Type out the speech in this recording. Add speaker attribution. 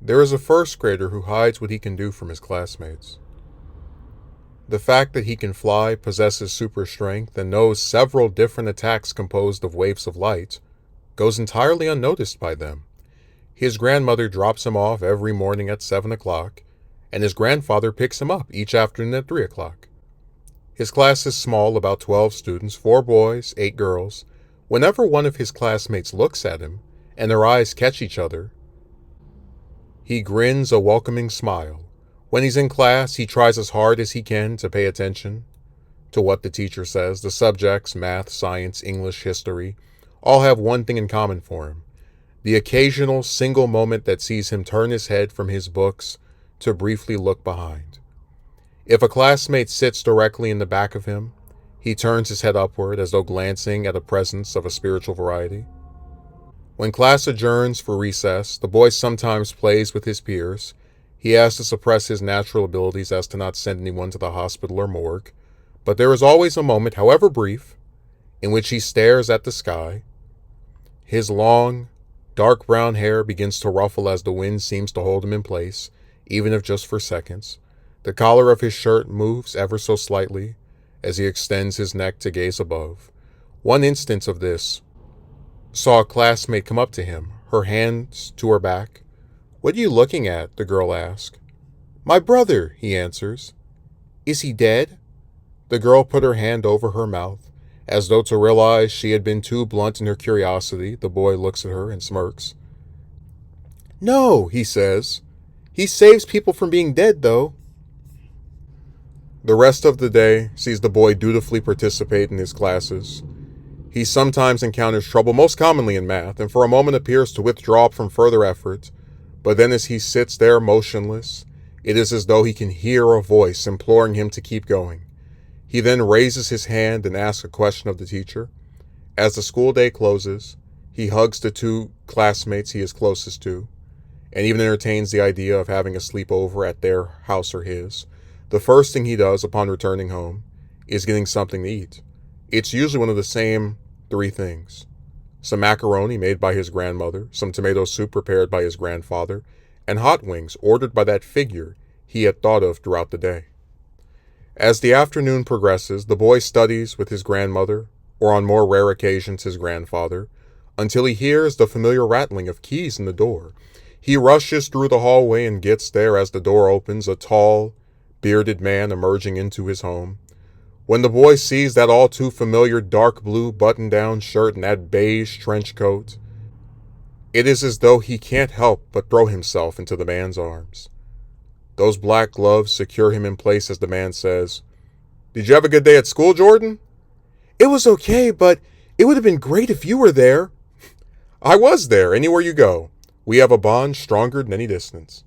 Speaker 1: There is a first grader who hides what he can do from his classmates. The fact that he can fly, possesses super strength, and knows several different attacks composed of waves of light goes entirely unnoticed by them. His grandmother drops him off every morning at 7 o'clock, and his grandfather picks him up each afternoon at 3 o'clock. His class is small, about 12 students, 4 boys, 8 girls. Whenever one of his classmates looks at him, and their eyes catch each other, he grins a welcoming smile. When he's in class, he tries as hard as he can to pay attention to what the teacher says. The subjects, math, science, English, history, all have one thing in common for him: the occasional single moment that sees him turn his head from his books to briefly look behind. If a classmate sits directly in the back of him, he turns his head upward as though glancing at a presence of a spiritual variety. When class adjourns for recess, the boy sometimes plays with his peers. He has to suppress his natural abilities as to not send anyone to the hospital or morgue, but there is always a moment, however brief, in which he stares at the sky. His long, dark brown hair begins to ruffle as the wind seems to hold him in place, even if just for seconds. The collar of his shirt moves ever so slightly as he extends his neck to gaze above. One instance of this saw a classmate come up to him, her hands to her back. "What are you looking at?" the girl asks. "My brother," he answers. "Is he dead?" The girl put her hand over her mouth, as though to realize she had been too blunt in her curiosity. The boy looks at her and smirks. "No," he says. "He saves people from being dead, though." The rest of the day sees the boy dutifully participate in his classes. He sometimes encounters trouble, most commonly in math, and for a moment appears to withdraw from further effort. But then as he sits there motionless, it is as though he can hear a voice imploring him to keep going. He then raises his hand and asks a question of the teacher. As the school day closes, he hugs the 2 classmates he is closest to, and even entertains the idea of having a sleepover at their house or his. The first thing he does upon returning home is getting something to eat. It's usually one of the same 3 things: some macaroni made by his grandmother, some tomato soup prepared by his grandfather, and hot wings ordered by that figure he had thought of throughout the day. As the afternoon progresses, the boy studies with his grandmother, or on more rare occasions his grandfather, until he hears the familiar rattling of keys in the door. He rushes through the hallway and gets there as the door opens, a tall, bearded man emerging into his home. When the boy sees that all too familiar dark blue button-down shirt and that beige trench coat, it is as though he can't help but throw himself into the man's arms. Those black gloves secure him in place as the man says, "Did you have a good day at school, Jordan?" "It was okay, but it would have been great if you were there." "I was there, anywhere you go. We have a bond stronger than any distance."